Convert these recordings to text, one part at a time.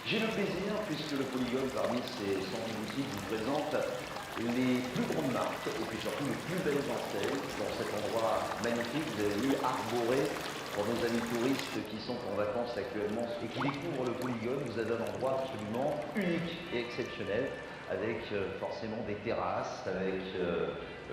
J'ai le plaisir, puisque le Polygone, parmi ses 110 boutiques, vous présente les plus grandes marques et puis surtout les plus belles enseignes dans cet endroit magnifique. Vous avez vu arboré pour nos amis touristes qui sont en vacances actuellement et qui découvrent le Polygone. Vous avez un endroit absolument unique et exceptionnel avec forcément des terrasses, avec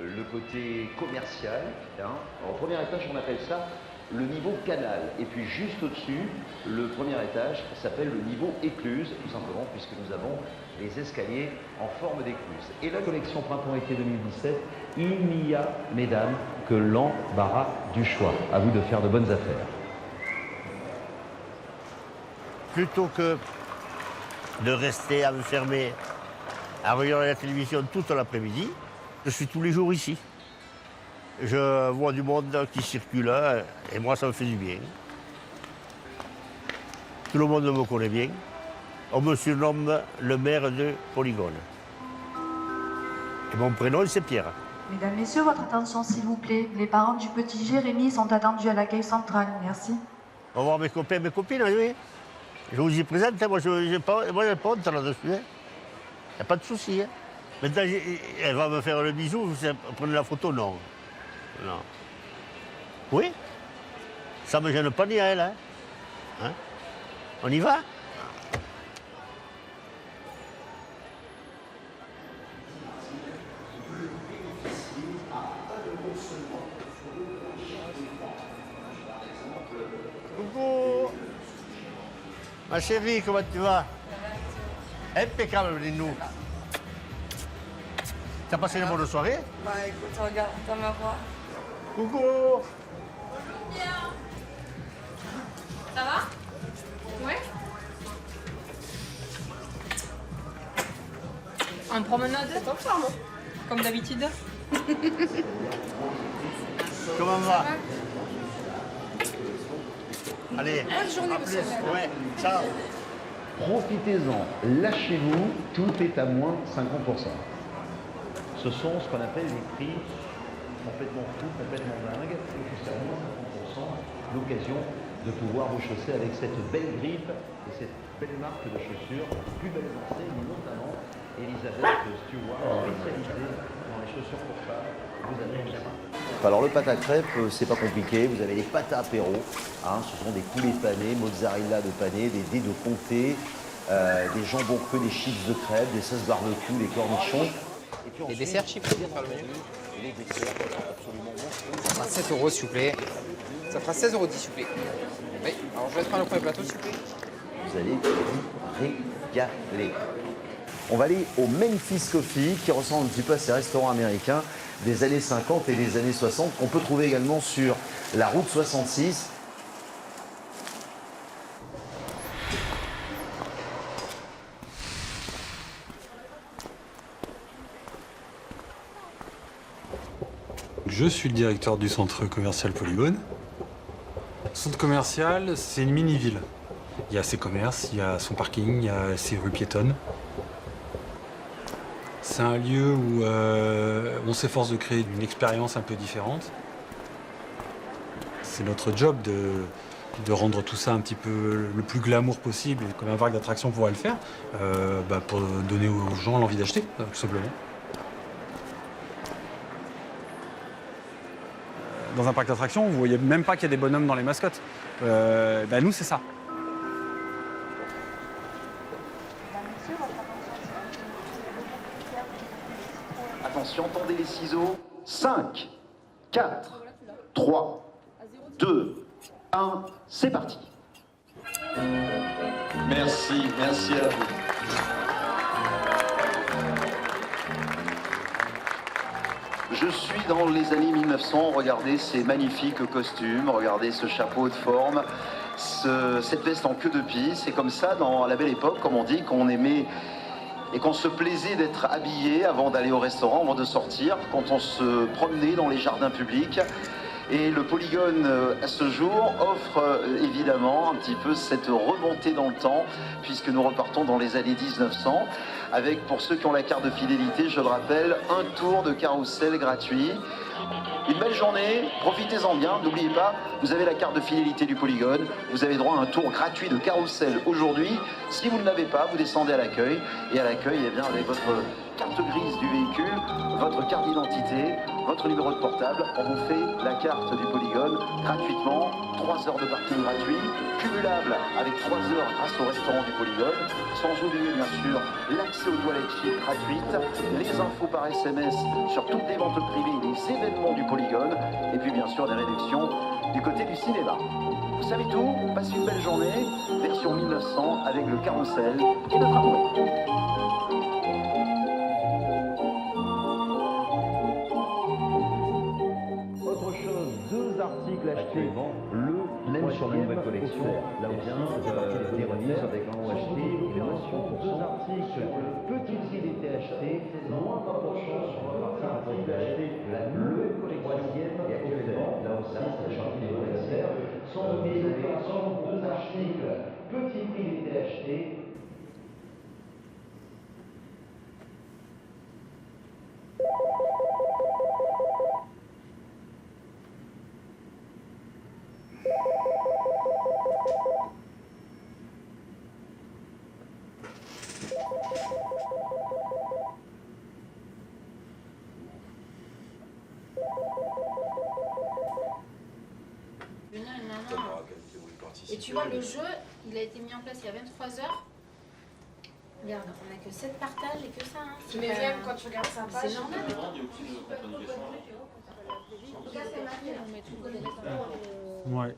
le côté commercial. Hein. Alors, au premier étage, on appelle ça le niveau canal. Et puis juste au-dessus, le premier étage s'appelle le niveau écluse, tout simplement puisque nous avons les escaliers en forme d'écluse. Et la collection Printemps-été 2017, il n'y a, mesdames, que l'embarras du choix. À vous de faire de bonnes affaires. Plutôt que de rester à me fermer, à regarder la télévision toute l'après-midi, je suis tous les jours ici. Je vois du monde qui circule et moi, ça me fait du bien. Tout le monde me connaît bien. On me surnomme le maire de Polygone. Et mon prénom, c'est Pierre. Mesdames, Messieurs, votre attention s'il vous plaît. Les parents du petit Jérémy sont attendus à l'accueil central. Merci. On va voir mes copains et mes copines, oui. Je vous y présente, hein. Moi, je n'ai pas honte là-dessus. Il n'y a pas de souci. Hein. Maintenant, elle va me faire le bisou, vous prenez la photo, non. Non. Oui. Ça ne me gêne pas ni à elle. Hein. Hein? On y va? Coucou. Ma chérie, comment tu vas? Impeccable, dis-nous. T'as passé une bonne soirée? Bah écoute, regarde, dans ma voix. Coucou. Bien. Ça va? Ouais. En promenade? Comme d'habitude. Comment va? Allez, Bonne journée, à plus. monsieur. Ouais, ciao. Profitez-en, lâchez-vous, tout est à moins 50%. Ce sont ce qu'on appelle les prix complètement fous, complètement dingues, jusqu'à moins 50%, l'occasion de pouvoir vous chausser avec cette belle grippe et cette belle marque de chaussures, plus belles enseignes, notamment Elisabeth Stewart, spécialisée dans les chaussures pour femmes. Vous avez alors le pâte à crêpes, c'est pas compliqué, vous avez les pâtes à apéro, hein, ce sont des poulets panés, mozzarella de pané, des dés de comté, des jambons crus, des chips de crêpes, des sauces barbecue, des cornichons. Et puis Les desserts chips, ça fera le menu. les desserts, absolument bon. Ça fera 7 € s'il vous plaît. Ça fera 16 € s'il vous plaît. Oui, alors je vais prendre le premier plateau s'il vous plaît. Vous allez vous régaler. On va aller au Memphis Coffee, qui ressemble un petit peu à ces restaurants américains des années 50 et des années 60, qu'on peut trouver également sur la route 66. Je suis le directeur du centre commercial Polygone. Centre commercial, c'est une mini-ville. Il y a ses commerces, il y a son parking, il y a ses rues piétonnes. C'est un lieu où on s'efforce de créer une expérience un peu différente. C'est notre job de rendre tout ça un petit peu le plus glamour possible, et comme un parc d'attractions pourrait le faire, pour donner aux gens l'envie d'acheter, tout simplement. Dans un parc d'attractions, vous ne voyez même pas qu'il y a des bonhommes dans les mascottes. Nous, c'est ça. Attention, tendez les ciseaux. 5, 4, 3, 2, 1, c'est parti. Merci, merci à vous. Je suis dans les années 1900, regardez ces magnifiques costumes, regardez ce chapeau de forme, cette veste en queue de pie. C'est comme ça, dans la belle époque, comme on dit, qu'on aimait et qu'on se plaisait d'être habillé avant d'aller au restaurant, avant de sortir, quand on se promenait dans les jardins publics. Et le polygone, à ce jour, offre évidemment un petit peu cette remontée dans le temps, puisque nous repartons dans les années 1900, avec, pour ceux qui ont la carte de fidélité, je le rappelle, un tour de carrousel gratuit. Une belle journée, profitez-en bien, n'oubliez pas, vous avez la carte de fidélité du polygone, vous avez droit à un tour gratuit de carrousel aujourd'hui. Si vous ne l'avez pas, vous descendez à l'accueil, et à l'accueil, eh bien, avec votre carte grise du véhicule, votre carte d'identité, votre numéro de portable, on vous fait la carte du polygone gratuitement, 3 heures de parking gratuit, cumulable avec 3 heures grâce au restaurant du polygone, sans oublier bien sûr l'accès aux toilettes chic gratuites, les infos par SMS sur toutes les ventes privées, les événements du polygone, et puis bien sûr des réductions du côté du cinéma. Vous savez tout, passez une belle journée, version 1900 avec le carrousel et le tramway. Autre chose, 2 articles achetés, le même sur la nouvelle collection, là où bien des remises avec un lot acheté, et mention pour 2 articles, le petit prix d'été acheté, moins 20% sur repartir en acheté le troisième et actuellement, là aussi, c'est chargé des anniversaires, sans oublier l'opération, 2 articles, petit prix d'été acheté. Et tu vois, le jeu, il a été mis en place il y a 23 heures. Regarde, on n'a que 7 partages et que ça. Hein. Mais même quand tu regardes sa page, c'est normal. Ouais.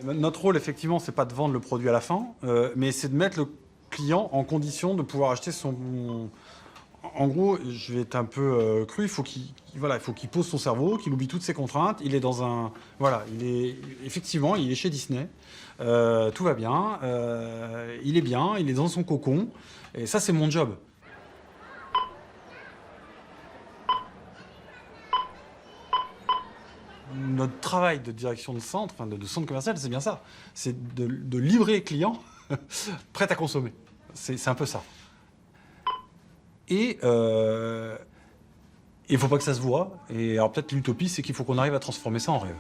Notre rôle, effectivement, c'est pas de vendre le produit à la fin, mais c'est de mettre le client en condition de pouvoir acheter son... En gros, je vais être un peu cru, il faut qu'il pose son cerveau, qu'il oublie toutes ses contraintes. Il est dans un... Voilà, effectivement, il est chez Disney. Tout va bien, il est bien, il est dans son cocon. Et ça, c'est mon job. Notre travail de direction de centre, enfin de centre commercial, c'est bien ça. C'est de livrer les clients prêts à consommer. C'est un peu ça. Et il ne faut pas que ça se voit. Et alors peut-être l'utopie, c'est qu'il faut qu'on arrive à transformer ça en rêve.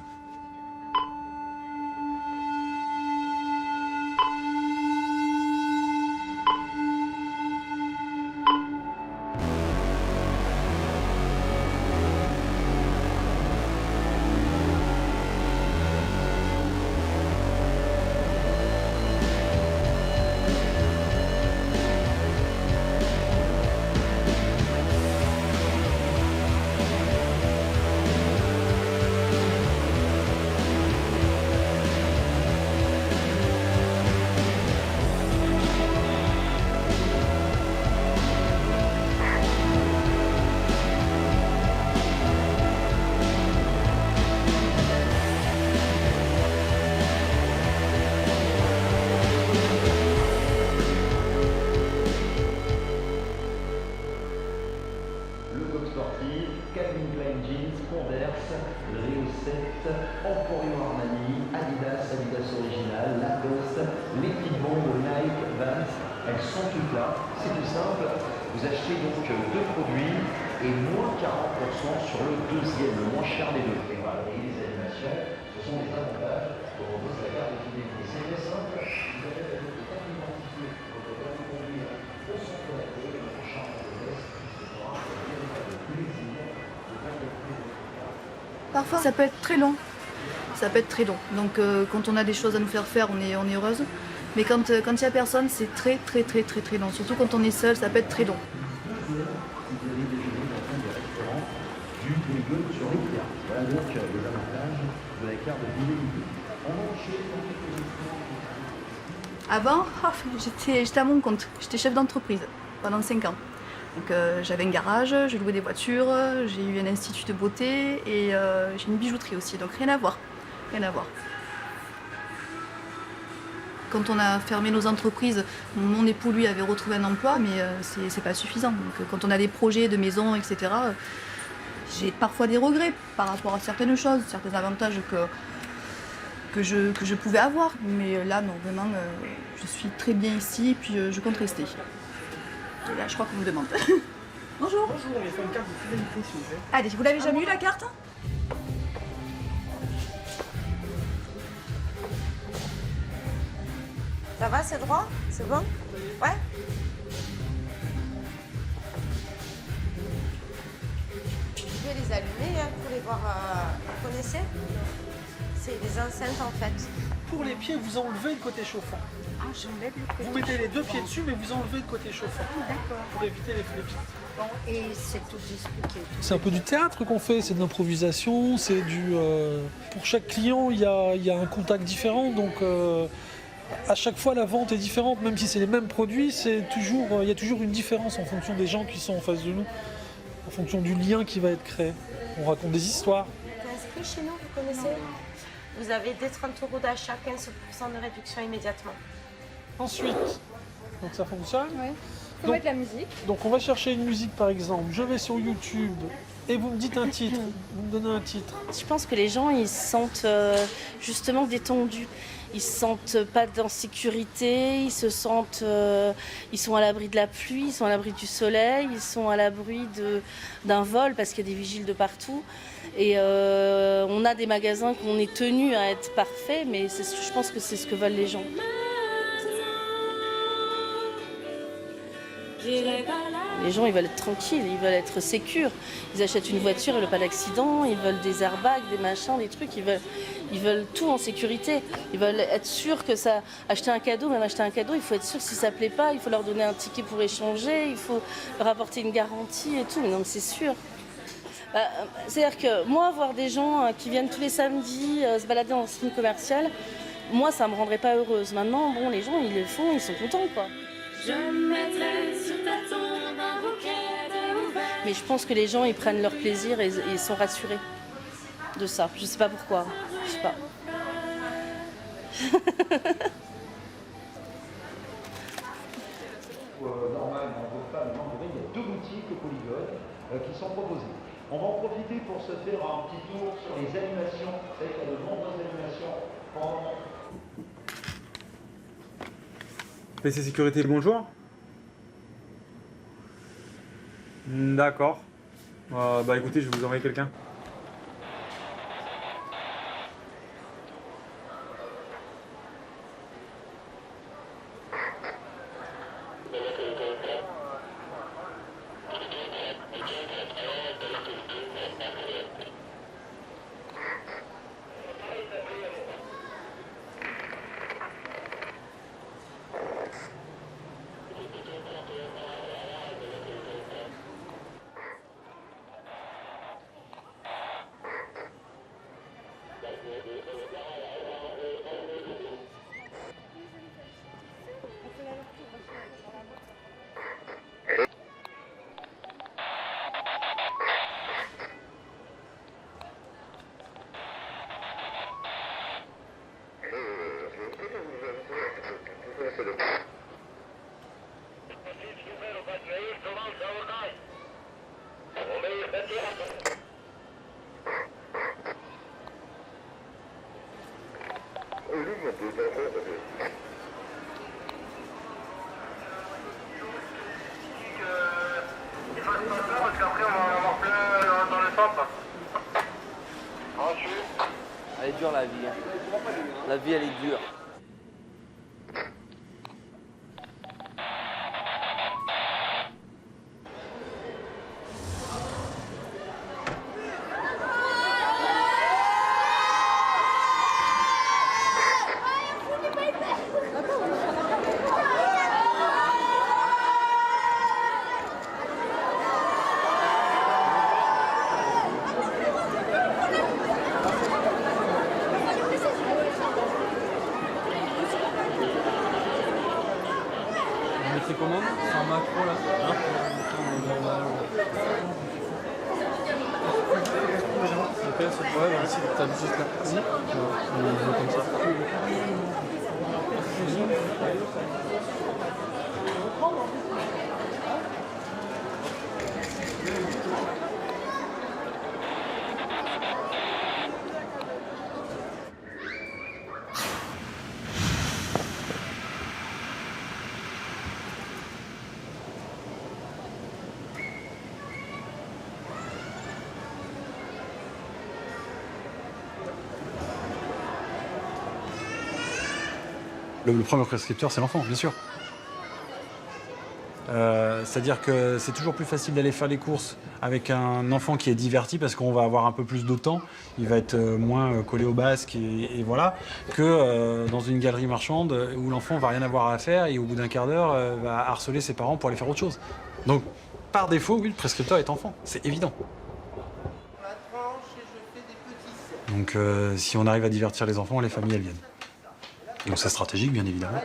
Calvin Klein Jeans, Converse, Rio 7, Emporio Armani, Adidas, Adidas Original, Lacoste, les petites bombes Nike, Vans, elles sont toutes là. C'est tout simple. Vous achetez donc 2 produits et moins 40% sur le deuxième, le moins cher des 2. Et voilà, et les animations, ce sont les avantages que propose la carte de fidélité. C'est très simple. Vous avez la carte d'identité, votre carte de conduire au centre d'accueil, votre chambre de test, etc. Parfois, ça peut être très long. Ça peut être très long. Donc, quand on a des choses à nous faire, on est heureuse. Mais quand il n'y a personne, c'est très long. Surtout quand on est seul, ça peut être très long. Voilà donc les avantages de la carte de fidélité. Avant, j'étais à mon compte. J'étais chef d'entreprise pendant 5 ans. Donc, j'avais un garage, je louais des voitures, j'ai eu un institut de beauté et j'ai une bijouterie aussi. Donc rien à voir. Rien à voir. Quand on a fermé nos entreprises, mon époux, lui, avait retrouvé un emploi, mais c'est pas suffisant. Donc, quand on a des projets de maison, etc., j'ai parfois des regrets par rapport à certaines choses, certains avantages que je pouvais avoir. Mais là, non, vraiment, je suis très bien ici, et puis je compte rester. Et là, je crois qu'on me demande. Bonjour. Bonjour, il faut une carte de fidélité, s'il vous plaît. Allez, vous l'avez jamais eu la carte? Ça va, c'est droit? C'est bon? Ouais? Je vais les allumer pour les voir. Vous connaissez? C'est des enceintes en fait. Pour les pieds, vous enlevez le côté chauffant. Ah, j'enlève le côté. Vous mettez les deux pieds dessus, mais vous enlevez le côté chauffant. D'accord. Pour éviter les pieds. Bon, et c'est tout expliqué. C'est un peu du théâtre qu'on fait, c'est de l'improvisation, c'est du... Pour chaque client, il y a un contact différent, donc à chaque fois la vente est différente, même si c'est les mêmes produits, il y a toujours une différence en fonction des gens qui sont en face de nous, en fonction du lien qui va être créé. On raconte des histoires. T'es inscrit chez nous, vous connaissez? Vous avez dès 30 € d'achat, 15% de réduction immédiatement. Ensuite, donc ça fonctionne. Ouais. Faut Donc- mettre la musique. Donc on va chercher une musique par exemple, je vais sur YouTube et vous me dites un titre, vous me donnez un titre. Je pense que les gens, ils se sentent justement détendus. Ils se sentent pas en sécurité, ils se sentent, ils sont à l'abri de la pluie, ils sont à l'abri du soleil, ils sont à l'abri d'un vol parce qu'il y a des vigiles de partout. Et on a des magasins qu'on est tenus à être parfaits, mais je pense que c'est ce que veulent les gens. Les gens, ils veulent être tranquilles, ils veulent être sécures. Ils achètent une voiture, ils veulent pas d'accident, ils veulent des airbags, des machins, des trucs. Ils veulent tout en sécurité. Ils veulent être sûrs que ça... Acheter un cadeau, même acheter un cadeau, il faut être sûr que si ça plaît pas, il faut leur donner un ticket pour échanger, il faut leur apporter une garantie et tout. Mais non, mais c'est sûr. C'est-à-dire que moi, voir des gens qui viennent tous les samedis se balader en stream commercial, moi, ça me rendrait pas heureuse. Maintenant, bon, les gens, ils le font, ils sont contents, quoi. Mais je pense que les gens, ils prennent leur plaisir et ils sont rassurés de ça. Je sais pas pourquoi. Je sais pas. Normal, dans vos femmes, il y a 2 boutiques au Polygone qui sont proposées. On va en profiter pour se faire un petit tour sur les animations. Vous savez qu'il y a de nombreuses animations pendant... PC Sécurité, bonjour. D'accord. Bah écoutez, je vais vous envoyer quelqu'un. Elle est dure la vie. La vie elle est dure. C'est comment? C'est un macro là. Ok, c'est ouais, vas-y, t'as juste là. Vas-y. On va comme ça. Le premier prescripteur, c'est l'enfant, bien sûr. C'est-à-dire que c'est toujours plus facile d'aller faire les courses avec un enfant qui est diverti parce qu'on va avoir un peu plus de temps, il va être moins collé au basque et voilà, que dans une galerie marchande où l'enfant va rien avoir à faire et au bout d'un quart d'heure va harceler ses parents pour aller faire autre chose. Donc par défaut, oui, le prescripteur est enfant, c'est évident. Donc si on arrive à divertir les enfants, les familles elles viennent. Donc c'est stratégique, bien évidemment.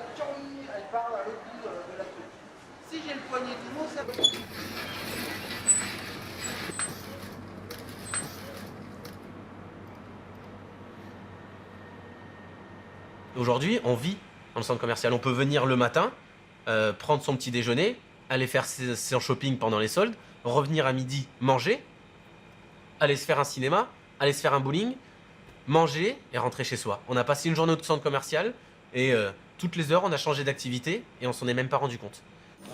Aujourd'hui, on vit dans le centre commercial. On peut venir le matin, prendre son petit déjeuner, aller faire son shopping pendant les soldes, revenir à midi, manger, aller se faire un cinéma, aller se faire un bowling, manger et rentrer chez soi. On a passé une journée au centre commercial et toutes les heures, on a changé d'activité et on s'en est même pas rendu compte. Je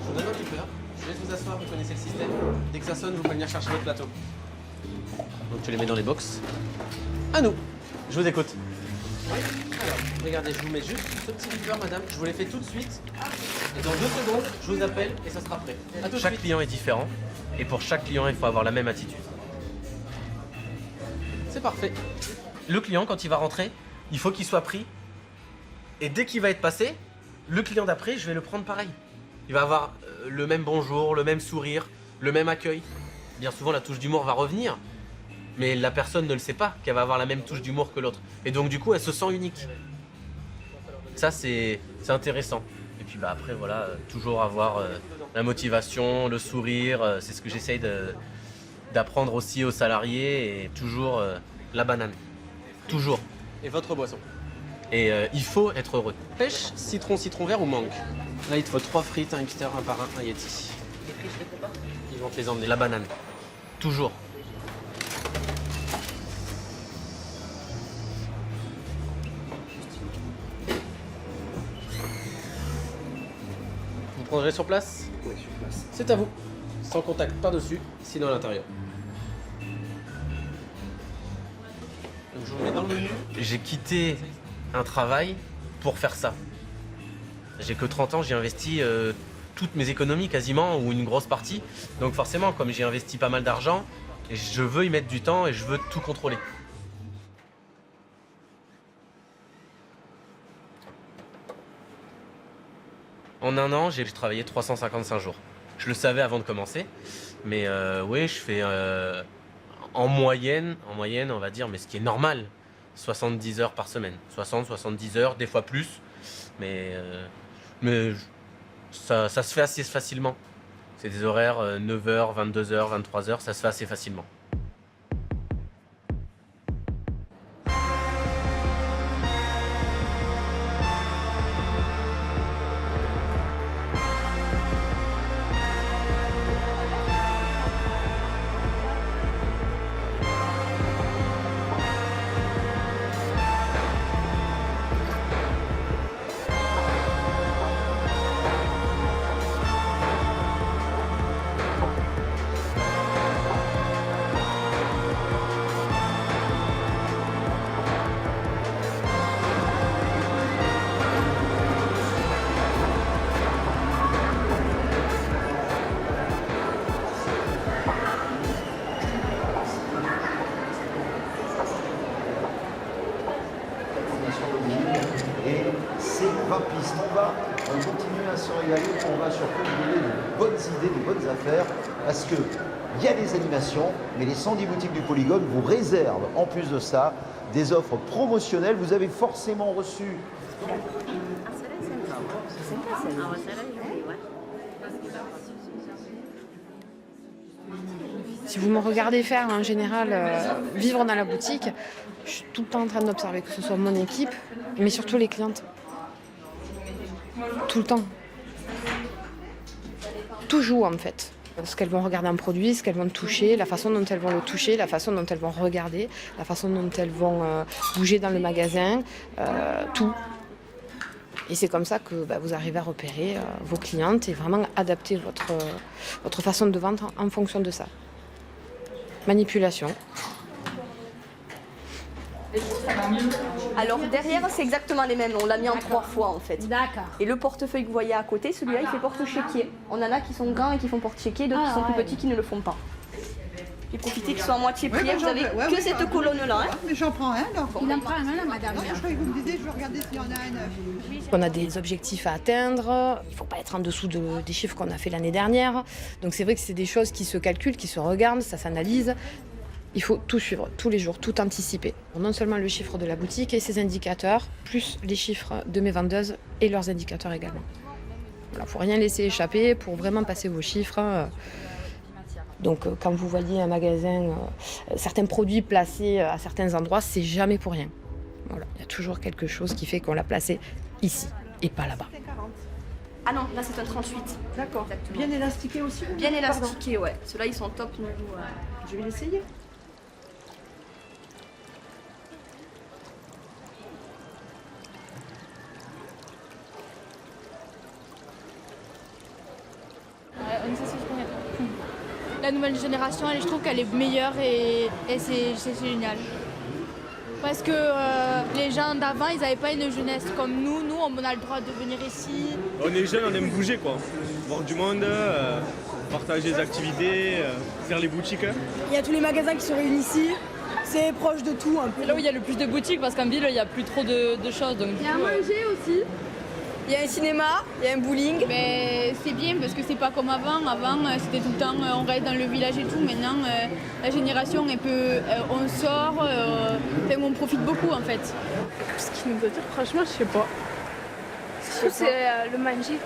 vous donne un petit peu. Je laisse vous asseoir, vous connaissez le système. Dès que ça sonne, vous pouvez venir chercher votre plateau. Donc tu les mets dans les box. À nous. Je vous écoute. Oui. Alors, regardez, je vous mets juste ce petit liqueur, madame. Je vous les fais tout de suite. Et dans 2 secondes, je vous appelle et ça sera prêt. À tout de suite. Chaque client est différent. Et pour chaque client, il faut avoir la même attitude. C'est parfait. Le client, quand il va rentrer, il faut qu'il soit pris. Et dès qu'il va être passé, le client d'après, je vais le prendre pareil. Il va avoir le même bonjour, le même sourire, le même accueil. Bien souvent, la touche d'humour va revenir. Mais la personne ne le sait pas qu'elle va avoir la même touche d'humour que l'autre. Et donc, du coup, elle se sent unique. Ça, c'est intéressant. Et puis bah, après, voilà, toujours avoir la motivation, le sourire. C'est ce que j'essaye d'apprendre aussi aux salariés. Et toujours la banane. Toujours. Et votre boisson. Et il faut être heureux. Pêche, citron vert ou mangue. Là, il te faut 3 frites, un hipster, un parrain, un Yeti. Les frites, je les fais pas. Ils vont te les emmener. La banane. Toujours. Vous prendrez sur place? Oui, sur place. C'est à vous. Sans contact par-dessus, sinon à l'intérieur. Donc je vous mets dans le menu. J'ai quitté un travail pour faire ça. J'ai que 30 ans, j'ai investi toutes mes économies quasiment, ou une grosse partie. Donc forcément, comme j'ai investi pas mal d'argent, je veux y mettre du temps et je veux tout contrôler. En un an, j'ai travaillé 355 jours. Je le savais avant de commencer, mais oui, je fais en moyenne, on va dire, mais ce qui est normal, 70 heures par semaine. 60-70 heures, des fois plus, mais ça se fait assez facilement. C'est des horaires 9h, 22h, 23h, ça se fait assez facilement. Et c'est 20 pistes. On continue à se régaler, on va surtout vous donner de bonnes idées, de bonnes affaires, parce que il y a des animations, mais les 110 boutiques du Polygone vous réservent, en plus de ça, des offres promotionnelles. Vous avez forcément reçu... Si vous me regardez faire en général, vivre dans la boutique, je suis tout le temps en train d'observer, que ce soit mon équipe, mais surtout les clientes. Tout le temps. Tout joue en fait. Ce qu'elles vont regarder un produit, ce qu'elles vont toucher, la façon dont elles vont le toucher, la façon dont elles vont regarder, la façon dont elles vont bouger dans le magasin, tout. Et c'est comme ça que vous arrivez à repérer vos clientes et vraiment adapter votre façon de vendre en fonction de ça. Manipulation. Alors derrière, c'est exactement les mêmes. On l'a mis en 3 fois en fait. D'accord. Et le portefeuille que vous voyez à côté, celui-là, il fait porte-chéquier. On en a qui sont grands et qui font porte-chéquier, d'autres qui sont plus petits qui ne le font pas. J'ai profité qu'ils soient à moitié pliés. Vous avez que cette colonne-là. Hein. Mais j'en prends un alors. Il en prend un, là, madame. Non, je croyais que vous me disiez, je vais regarder s'il y en a un. On a des objectifs à atteindre. Il ne faut pas être en dessous des chiffres qu'on a fait l'année dernière. Donc c'est vrai que c'est des choses qui se calculent, qui se regardent, ça s'analyse. Il faut tout suivre, tous les jours, tout anticiper. Non seulement le chiffre de la boutique et ses indicateurs, plus les chiffres de mes vendeuses et leurs indicateurs également. Il ne faut rien laisser échapper pour vraiment passer vos chiffres. Donc quand vous voyez un magasin, certains produits placés à certains endroits, c'est jamais pour rien. Voilà, il y a toujours quelque chose qui fait qu'on l'a placé ici et pas là-bas. Ah non, là c'est un 38. D'accord. Bien élastiqué aussi. Bien élastiqué, ouais. Ceux-là ils sont top niveau. Je vais l'essayer. La nouvelle génération, je trouve qu'elle est meilleure et c'est génial. Parce que les gens d'avant, ils n'avaient pas une jeunesse comme nous. Nous, on a le droit de venir ici. On est jeunes, on aime bouger, quoi. Voir du monde, partager des activités, faire les boutiques. Il y a tous les magasins qui se réunissent ici. C'est proche de tout un peu. Là où il y a le plus de boutiques, parce qu'en ville, il n'y a plus trop de choses. Donc, Il y a à manger aussi. Il y a un cinéma, il y a un bowling. Mais c'est bien parce que c'est pas comme avant. Avant, c'était tout le temps, on reste dans le village et tout. Maintenant, la génération, on sort, on profite beaucoup en fait. Ce qui nous attire, franchement, je sais pas. C'est le manger.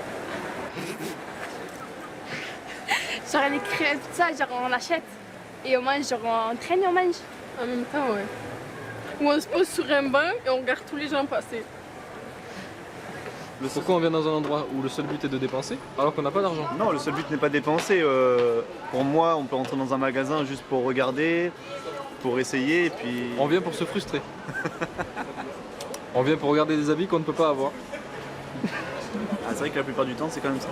Genre les crêpes, tout ça, genre on achète. Et on mange, genre on traîne et on mange. En même temps, ouais. Ou on se pose sur un banc et on regarde tous les gens passer. Pourquoi on vient dans un endroit où le seul but est de dépenser alors qu'on n'a pas d'argent? Non, le seul but n'est pas de dépenser. Pour moi, on peut entrer dans un magasin juste pour regarder, pour essayer et puis... On vient pour se frustrer. On vient pour regarder des habits qu'on ne peut pas avoir. C'est vrai que la plupart du temps, c'est quand même ça.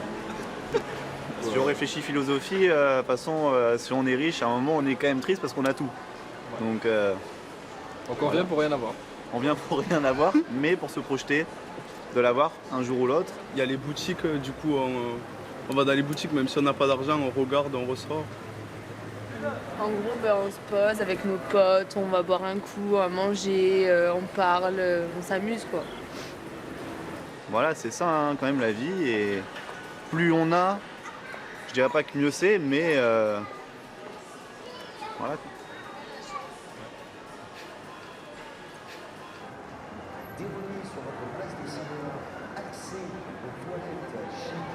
Si on réfléchit philosophie, de toute façon, si on est riche, à un moment, on est quand même triste parce qu'on a tout. Donc on vient pour rien avoir. On vient pour rien avoir, mais pour se projeter de l'avoir un jour ou l'autre. Il y a les boutiques, du coup, on va dans les boutiques, même si on n'a pas d'argent, on regarde, on ressort. En gros, on se pose avec nos potes, on va boire un coup, on va manger, on parle, on s'amuse quoi. Voilà, c'est ça hein, quand même la vie. Et plus on a, je dirais pas que mieux c'est, mais voilà. Déroulez sur votre place de cinéma, accès aux toilettes chic,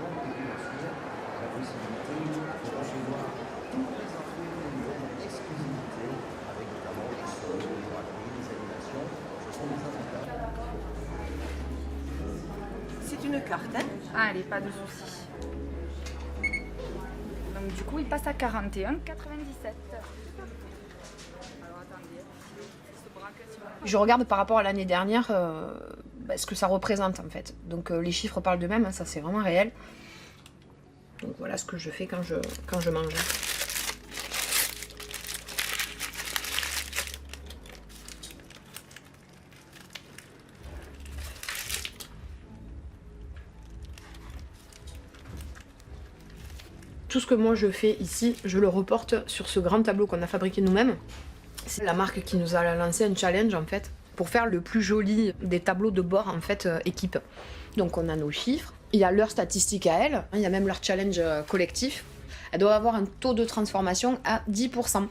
non dégueulassures, la possibilité de recevoir toutes les infos et nouvelles exclusivités, avec notamment les sols, les braquets, les animations. Ce sont des invitations. C'est une carte, hein? Ah, allez, pas de soucis. Donc du coup, il passe à 41,97. Je regarde par rapport à l'année dernière ce que ça représente en fait. Donc les chiffres parlent d'eux-mêmes, hein, ça c'est vraiment réel. Donc voilà ce que je fais quand je mange. Tout ce que moi je fais ici, je le reporte sur ce grand tableau qu'on a fabriqué nous-mêmes. C'est la marque qui nous a lancé un challenge en fait pour faire le plus joli des tableaux de bord en fait équipe. Donc on a nos chiffres, il y a leurs statistiques à elles, il y a même leur challenge collectif. Elles doivent avoir un taux de transformation à 10%.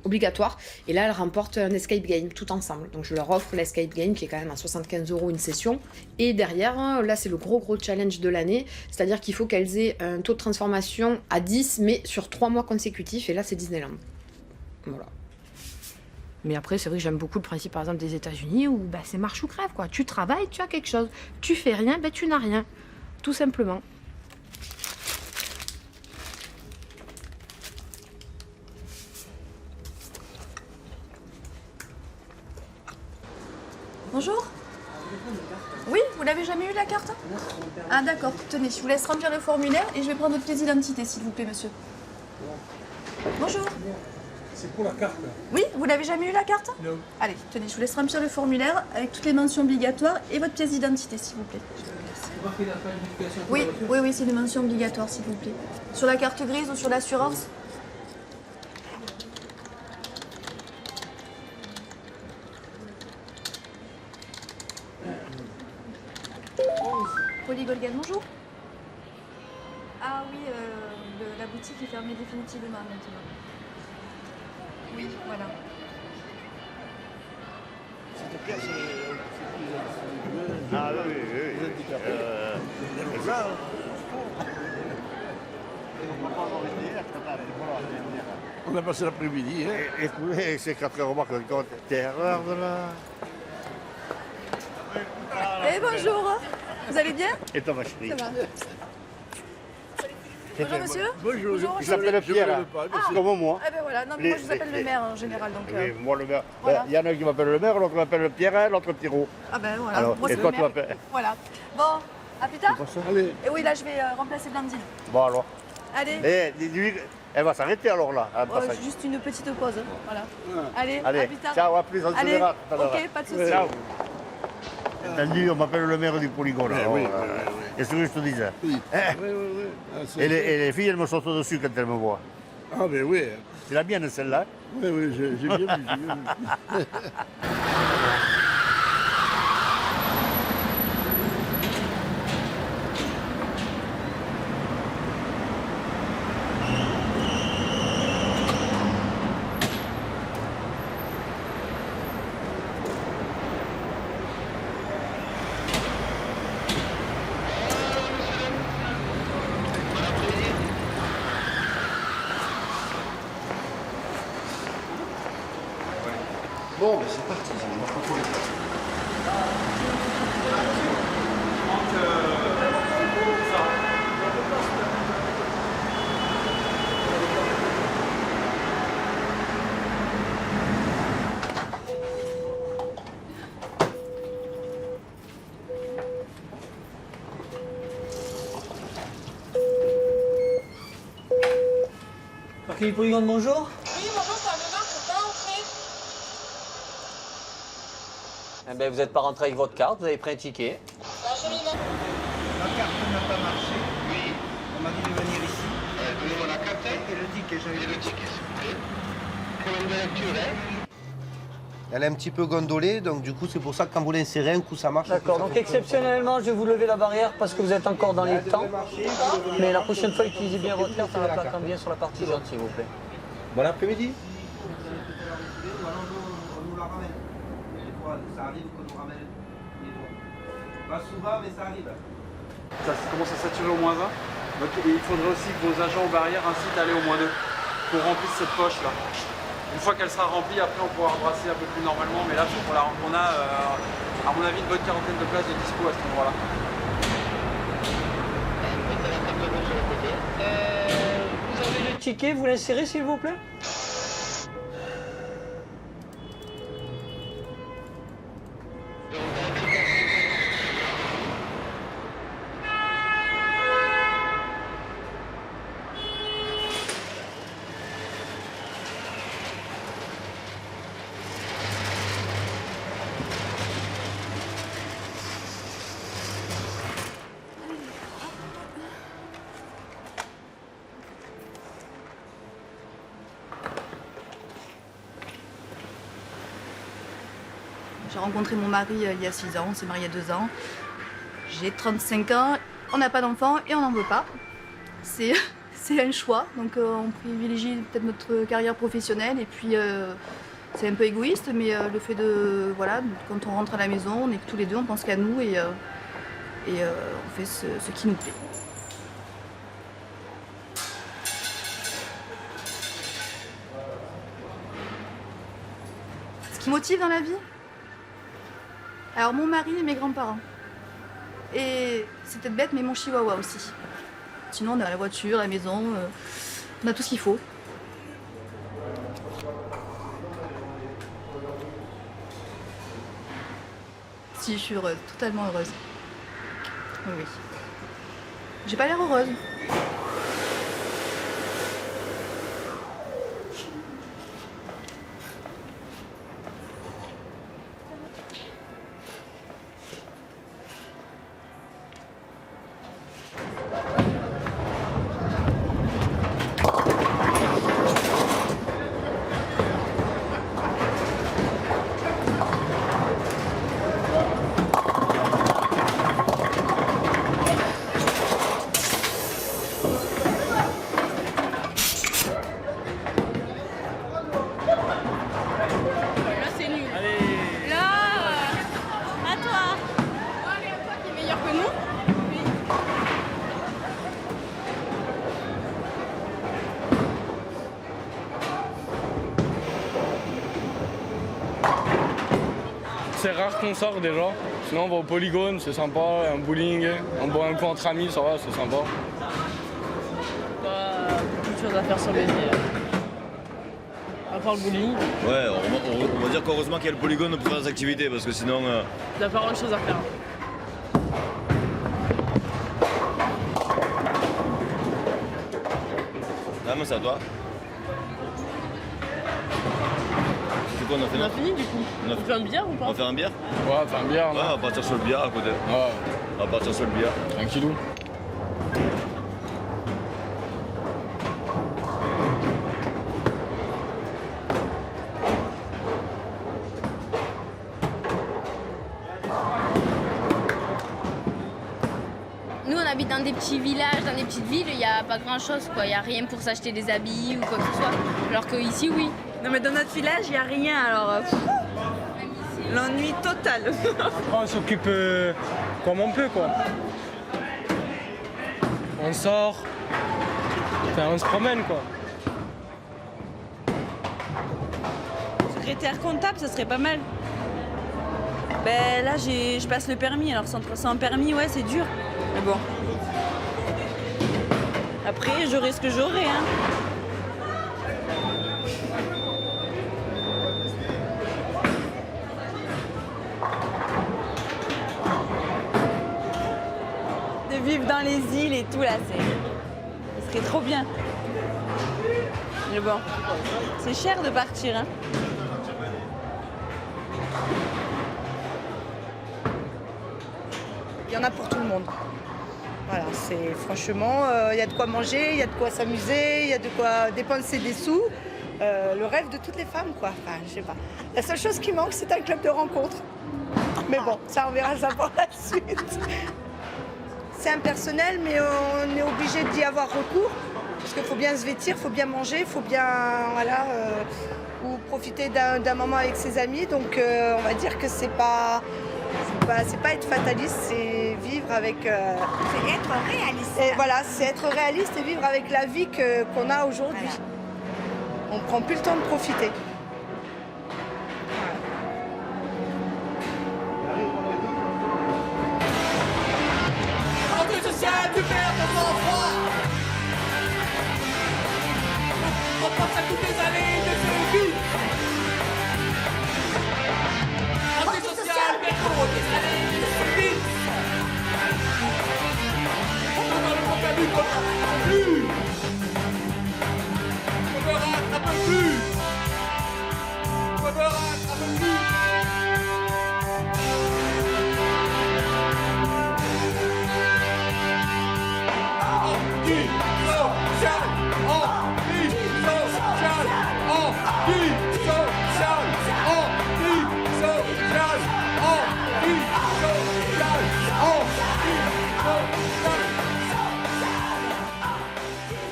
obligatoire. Et là, elles remportent un escape game tout ensemble. Donc je leur offre l'escape game qui est quand même à 75 € une session. Et derrière, là c'est le gros challenge de l'année, c'est-à-dire qu'il faut qu'elles aient un taux de transformation à 10, mais sur 3 mois consécutifs. Et là c'est Disneyland. Voilà. Mais après, c'est vrai que j'aime beaucoup le principe, par exemple, des États-Unis où bah, c'est marche ou crève, quoi. Tu travailles, tu as quelque chose. Tu fais rien, bah, tu n'as rien. Tout simplement. Bonjour. Oui, vous n'avez jamais eu la carte? Ah d'accord, tenez, je vous laisse remplir le formulaire et je vais prendre votre pièce d'identité, s'il vous plaît, monsieur. Bonjour. C'est pour la carte là. Oui, vous n'avez jamais eu la carte? Non. Allez, tenez, je vous laisse remplir le formulaire avec toutes les mentions obligatoires et votre pièce d'identité, s'il vous plaît. Oui, c'est une mention obligatoire, s'il vous plaît. Sur la carte grise ou sur l'assurance? Polygolgan, bonjour. Ah oui, la boutique est fermée définitivement maintenant. Oui, voilà. Ah oui. C'est ça. On a passé l'après-midi. Et c'est 4 heures, remarque, terreur de la... Eh bonjour, vous allez bien? Et toi, ma chérie? Ça va. Bonjour monsieur. Bonjour, il s'appelle Pierre, comme moi. Ah ben voilà, non mais moi je vous appelle le maire en général donc... Oui, moi le maire. Voilà. Il y en a un qui m'appelle le maire, l'autre m'appelle Pierre, l'autre Pierrot. Ah ben voilà, Alors, moi et c'est toi le tu maire. m'appelles... Voilà. Bon, à plus tard. Allez. Et oui là je vais remplacer Blandine. Bon alors. Allez. Et dis-lui, elle va s'arrêter alors là. Juste une petite pause, voilà. Allez, Allez, à plus tard. ciao, à plus, on se Allez, verra tout à l'heure. ok, pas de soucis. Ciao. Entendu, on m'appelle le maire du polygone. Oui. Qu'est-ce que je te disais? Oui. Et les filles, elles me sautent dessus quand elles me voient. Ah ben oui. C'est la mienne celle-là? Oui, j'ai bien vu. Bon, ben c'est parti, on va contrôler ça. Parking Polygone, bonjour. Oui, bonjour, ça me marche, faut pas entrer. Eh ben, vous n'êtes pas rentré avec votre carte, vous avez pris un ticket. Absolument. La carte n'a pas marché. Oui. On m'a dit de venir ici. Donnez-moi la carte et le ticket. Et le ticket, s'il vous plaît. Pour une lecture, hein. Elle est un petit peu gondolée, donc du coup c'est pour ça que quand vous l'insérez, un coup ça marche. D'accord, donc exceptionnellement, je vais vous lever la barrière parce que vous êtes encore dans les temps. Mais la prochaine fois, utilisez bien votre carte en la plaquant bien sur la partie jaune, s'il vous plaît. Bon après-midi. On nous la ramène. Des fois, ça arrive qu'on nous ramène les doigts. Pas souvent, mais ça arrive. Ça commence à saturer au -20. Donc il faudrait aussi que vos agents aux barrières incitent à aller au -2 pour remplir cette poche là. Une fois qu'elle sera remplie, après on pourra brasser un peu plus normalement, mais là on a à mon avis une bonne quarantaine de places de dispo à cet endroit-là. Vous avez le ticket, vous l'insérez s'il vous plaît? J'ai rencontré mon mari il y a 6 ans, on s'est mariés il y a 2 ans. J'ai 35 ans, on n'a pas d'enfant et on n'en veut pas. C'est c'est un choix, donc on privilégie peut-être notre carrière professionnelle et puis c'est un peu égoïste, mais le fait de, voilà, quand on rentre à la maison, on est que tous les deux, on pense qu'à nous et on fait ce qui nous plaît. Ce qui motive dans la vie? Alors mon mari et mes grands-parents. Et c'est peut-être bête, mais mon chihuahua aussi. Sinon, on a la voiture, la maison, on a tout ce qu'il faut. Si, je suis heureuse, totalement heureuse. Oui, oui. J'ai pas l'air heureuse. C'est rare qu'on sort déjà. Sinon on va au polygone, c'est sympa, un bowling, on boit un coup entre amis, ça va, c'est sympa. Beaucoup de choses à faire sur les îles. À part le bowling. Ouais, on va dire qu'heureusement qu'il y a le polygone pour faire des activités parce que sinon. Il n'y a pas grand chose à faire. Ah, mais c'est à toi. On a fini du coup. On fait un billard ou pas? On va faire un billard? Ouais, on va faire un billard. Ouais, on va partir sur le billard à côté. Ouais. On va partir sur le billard. Tranquillou. Nous, on habite dans des petits villages, dans des petites villes, il n'y a pas grand-chose, quoi. Il n'y a rien pour s'acheter des habits ou quoi que ce soit. Alors qu'ici, oui. Non, mais dans notre village, il n'y a rien, alors... l'ennui total. On s'occupe comme on peut, quoi. On sort, enfin, on se promène, quoi. Secrétaire comptable, ça serait pas mal. Ben là, je passe le permis, alors sans permis, ouais, c'est dur. Mais bon. Après, j'aurai ce que j'aurai, hein. De vivre dans les îles et tout, là, ce serait trop bien. Mais bon, c'est cher de partir, hein. Il y en a pour tout le monde. Voilà, c'est franchement, il y a de quoi manger, il y a de quoi s'amuser, il y a de quoi dépenser des sous. Le rêve de toutes les femmes, quoi. Enfin, je sais pas. La seule chose qui manque, c'est un club de rencontre. Mais bon, ça, on verra ça pour la suite. C'est impersonnel, mais on est obligé d'y avoir recours. Parce qu'il faut bien se vêtir, il faut bien manger, il faut bien, voilà, ou profiter d'un moment avec ses amis. Donc, on va dire que c'est pas être fataliste, c'est vivre avec... c'est être réaliste. Et voilà, c'est être réaliste et vivre avec la vie qu'on a aujourd'hui. Voilà. On ne prend plus le temps de profiter. Rentrée sociale du père de son froid. On pense à toutes les années de ce vie. Rentrée sociale, Berco, des années de ce vie. On va dans le monde à but qu'on n'a plus. On ne rattrape plus.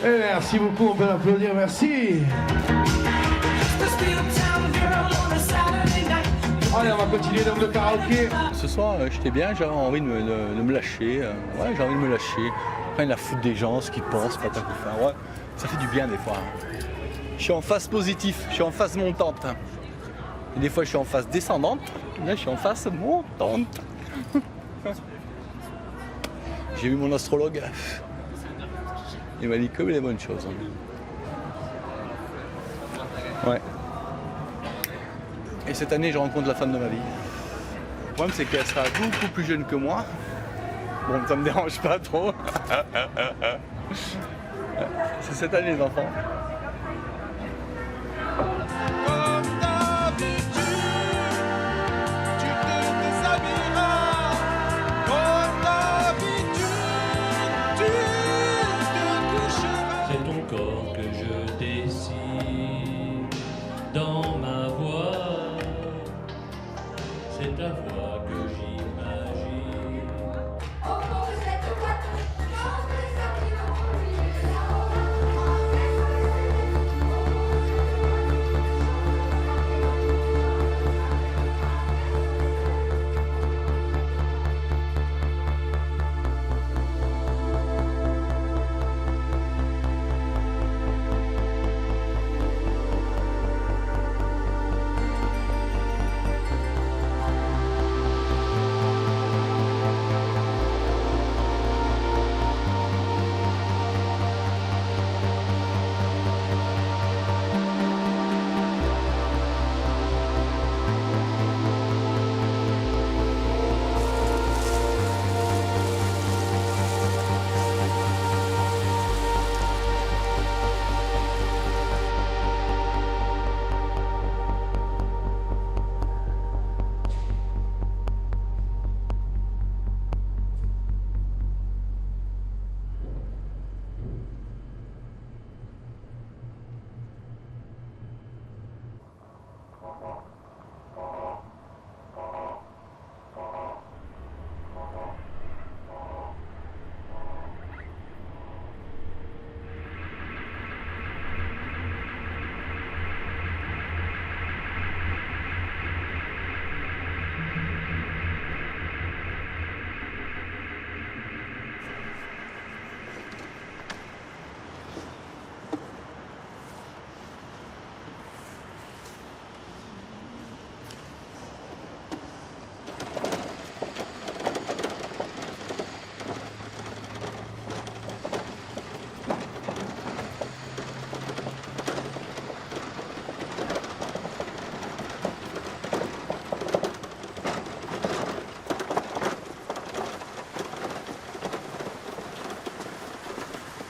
Merci beaucoup, on peut l'applaudir, merci. Allez, on va continuer donc le karaoké. Ce soir, j'étais bien, j'avais envie de me lâcher. Ouais, j'ai envie de me lâcher. Rien à foutre des gens, ce qu'ils pensent, pas tant que faire. Ouais, ça fait du bien des fois. Je suis en phase positive, je suis en phase montante. Et des fois, je suis en phase descendante. Là, je suis en phase montante. J'ai vu mon astrologue. Il m'a dit que les bonnes choses. Ouais. Et cette année, je rencontre la femme de ma vie. Le problème, c'est qu'elle sera beaucoup plus jeune que moi. Bon, ça me dérange pas trop. C'est cette année, les enfants. C'est ton corps que je dessine dans ma voix. C'est ta voix que j'imagine.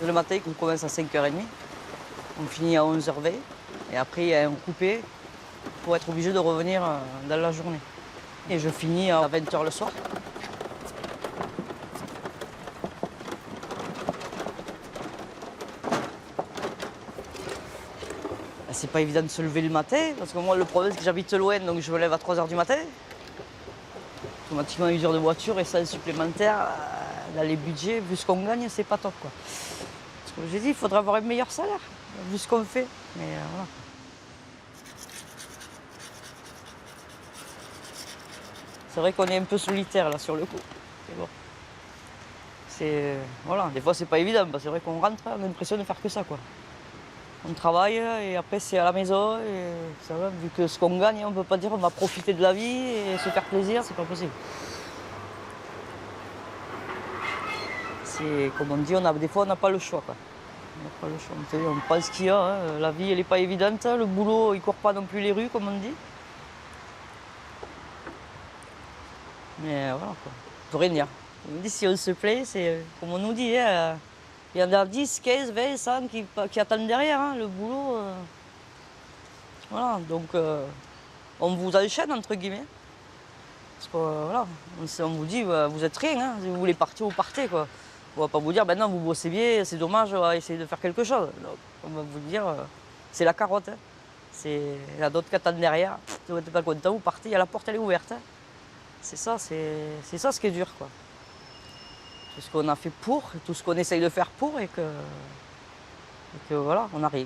Le matin, on commence à 5h30, on finit à 11h20, et après il y a un coupé pour être obligé de revenir dans la journée. Et je finis à 20h le soir. C'est pas évident de se lever le matin, parce que moi le problème c'est que j'habite loin, donc je me lève à 3h du matin. Automatiquement 1 heure de voiture et ça supplémentaire, dans les budgets, vu ce qu'on gagne, c'est pas top quoi. Comme j'ai dit, il faudrait avoir un meilleur salaire, vu ce qu'on fait. Mais voilà. C'est vrai qu'on est un peu solitaire là sur le coup. Bon. Voilà, des fois c'est pas évident, parce que c'est vrai qu'on rentre, on a l'impression de faire que ça quoi. On travaille et après c'est à la maison et ça va, vu que ce qu'on gagne, on peut pas dire on va profiter de la vie et se faire plaisir, c'est pas possible. Comme on dit, des fois on n'a pas le choix. Quoi. On n'a pas le choix. On prend ce qu'il y a. Hein. La vie elle n'est pas évidente. Le boulot il ne court pas non plus les rues comme on dit. Mais voilà quoi. Il faut rien dire. On dit si on se plaît, c'est comme on nous dit. Hein. Il y en a 10, 15, 20, 100 qui attendent derrière. Hein. Le boulot. Voilà. Donc on vous enchaîne entre guillemets. Parce que voilà, on vous dit vous êtes rien. Hein. Si vous voulez partir, vous partez quoi. On va pas vous dire, ben non, vous bossez bien, c'est dommage, on va essayer de faire quelque chose. Donc, on va vous dire, c'est la carotte. Hein. Il y a d'autres qui attendent derrière. Si vous n'êtes pas content, vous partez, la porte elle est ouverte. Hein. C'est ça ce qui est dur. Quoi. Tout ce qu'on a fait pour, tout ce qu'on essaye de faire pour, et que Et que voilà, on n'a rien.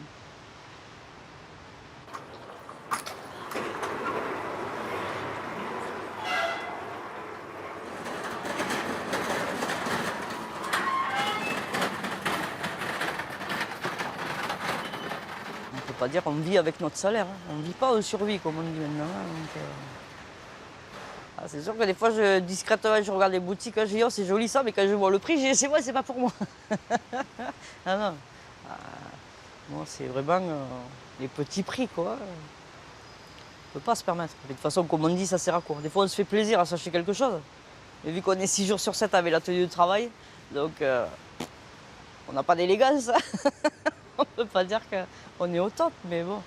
On ne peut pas dire qu'on vit avec notre salaire. Hein. On ne vit pas au survie, comme on dit maintenant. Hein, donc, c'est sûr que des fois, discrètement, je regarde les boutiques, je dis oh, c'est joli ça, mais quand je vois le prix, je dis c'est vrai, c'est pas pour moi. Ah non. Moi, c'est vraiment les petits prix, quoi. On ne peut pas se permettre. De toute façon, comme on dit, ça sert à quoi? Des fois, on se fait plaisir à s'acheter quelque chose. Mais vu qu'on est 6 jours sur 7 avec l'atelier de travail, donc on n'a pas d'élégance. On ne peut pas dire qu'on est au top, mais bon,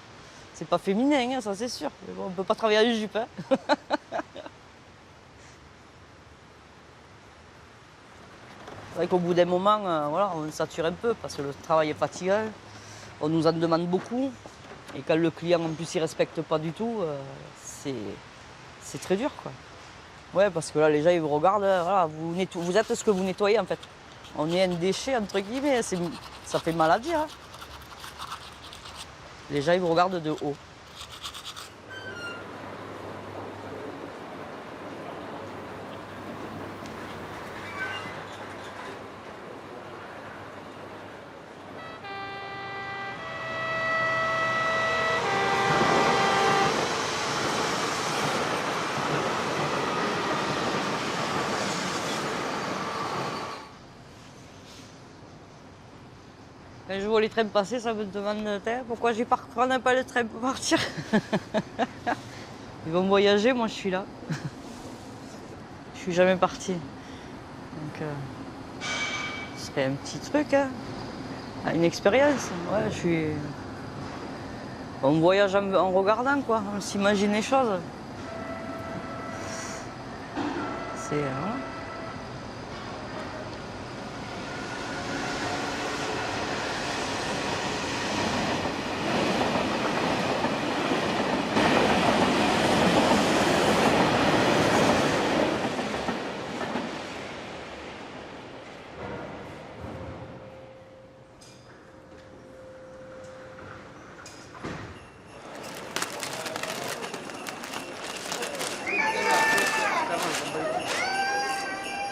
c'est pas féminin, hein, ça c'est sûr. Mais bon, on ne peut pas travailler en jupe. Hein. C'est vrai qu'au bout d'un moment, voilà, on sature un peu parce que le travail est fatigant. On nous en demande beaucoup. Et quand le client en plus ne respecte pas du tout, c'est très dur, quoi. Ouais, parce que là, les gens ils vous regardent, voilà, vous êtes ce que vous nettoyez en fait. On est un déchet, entre guillemets, ça fait mal à dire. Hein. Les gens ils vous regardent de haut. Quand je vois les trains passer, ça me demande pourquoi je ne prends pas le train pour partir. Ils vont voyager, moi je suis là. Je suis jamais partie. Donc, ce serait un petit truc, hein. Une expérience. Ouais, on voyage en regardant, quoi. On s'imagine les choses. C'est. Voilà.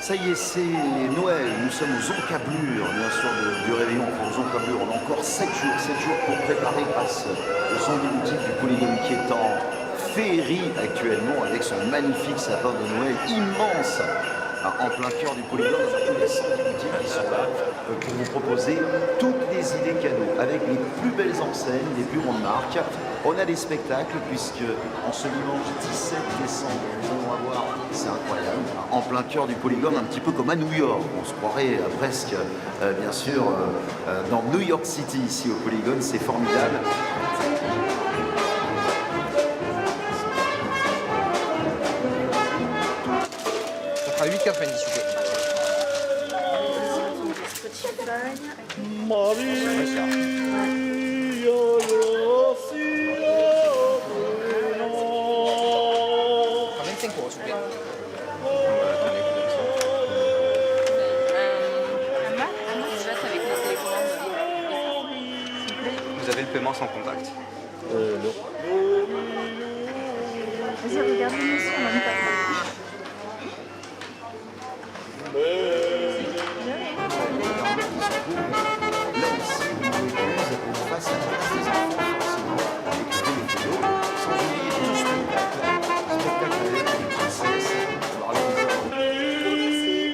Ça y est, c'est Noël, nous sommes aux encablures, bien sûr, du réveillon aux encablures. On a encore 7 jours pour préparer grâce au centre des boutiques du Polygone qui est en féerie actuellement avec son magnifique sapin de Noël immense en plein cœur du Polygone. Tous les centres des boutiques qui sont là pour vous proposer toutes les idées cadeaux avec les plus belles enseignes, les plus grandes marques. On a des spectacles puisque en ce dimanche 17 décembre, nous allons avoir, c'est incroyable, en plein cœur du Polygone, un petit peu comme à New York. On se croirait presque, bien sûr, dans New York City ici au Polygone, c'est formidable. Ça fera 8 campagnes, s'il vous plaît. Vous avez le paiement sans contact. Non. Vas-y, regardez-nous si on n'aime pas.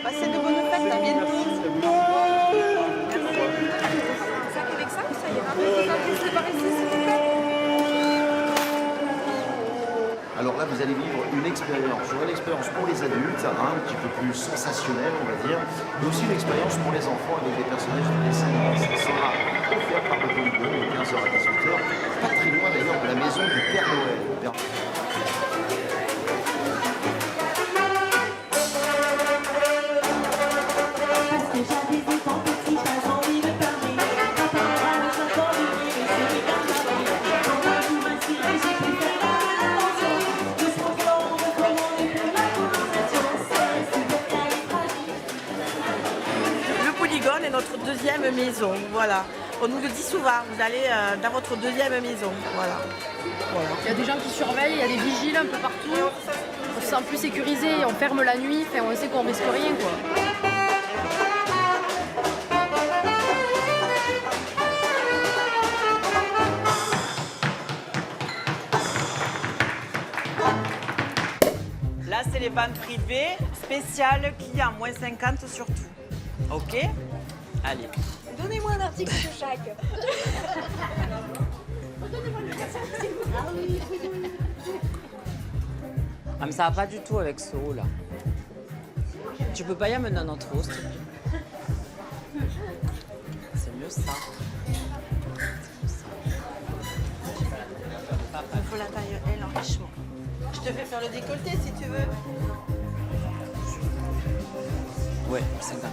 Passez de bonnes fêtes, à bientôt. Ça avec ça, ça ira. C'est par ici, s'il vous plaît. Alors là, vous allez vivre une expérience. Une expérience pour les adultes, un petit peu plus sensationnelle, on va dire, mais aussi une expérience pour les enfants avec des personnages de dessin animé. Ça sera offert par le Polygone de 15h à 18h, pas très loin d'ailleurs de la maison du Père Noël. Le Polygone est notre deuxième maison, voilà. On nous le dit souvent, vous allez dans votre deuxième maison. Voilà. Il y a des gens qui surveillent, il y a des vigiles un peu partout. On se sent plus sécurisé, on ferme la nuit, enfin, on sait qu'on risque rien, quoi. Là, c'est les ventes privées, spéciales, clients, moins 50 sur tout. Ok? Allez. Donnez-moi un article sur chaque. Ah, mais ça va pas du tout avec ce haut là. Tu peux pas y amener un autre haut, s'il te plaît? C'est mieux ça. Il faut la taille L enrichement. Je te fais faire le décolleté si tu veux. Ouais, 50.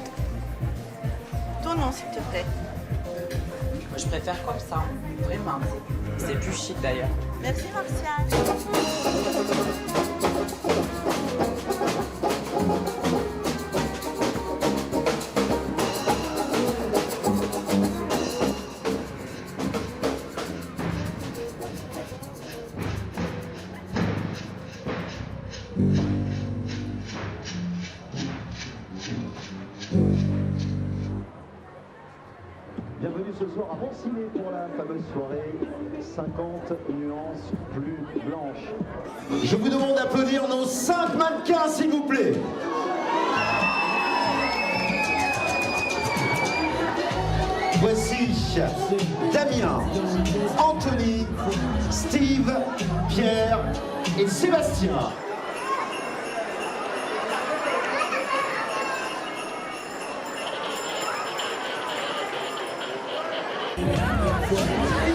Ton nom, s'il te plaît. Moi, je préfère comme ça, vraiment. C'est plus chic d'ailleurs. Merci, Martial. Bienvenue ce soir à Montciné pour la fameuse soirée 50 nuances plus blanches. Je vous demande d'applaudir nos 5 mannequins, s'il vous plaît. Voici Damien, Anthony, Steve, Pierre et Sébastien.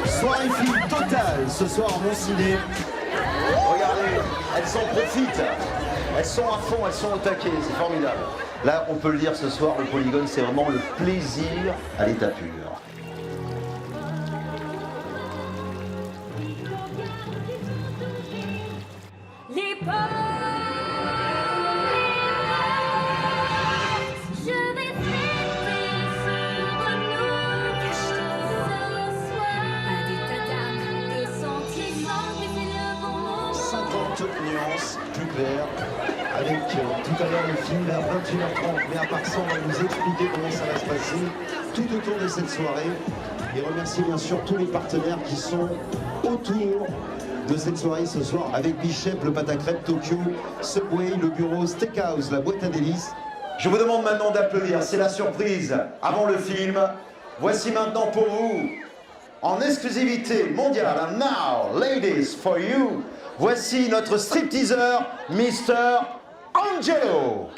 Soirée film totale ce soir à Montciné. Regardez, elles en profitent. Elles sont à fond, elles sont au taquet, c'est formidable. Là, on peut le dire ce soir, le Polygone, c'est vraiment le plaisir à l'état pur. Les portes, je vais fêter sur nous ce soir. Pas d'état d'âme, de sentiments, mais c'est le bon moment. 50 nuances plus claires, avec tout à l'heure le film vers 21h30. Mais à part ça, on va vous expliquer comment ça va se passer tout autour de cette soirée. Et remercier bien sûr tous les partenaires qui sont autour de cette soirée ce soir, avec Bichette, le pâte à crêpes Tokyo, Subway, le bureau Steakhouse, la boîte à délices. Je vous demande maintenant d'applaudir, c'est la surprise avant le film. Voici maintenant pour vous, en exclusivité mondiale, and now, ladies, for you, voici notre stripteaseur, Mr. Angelo.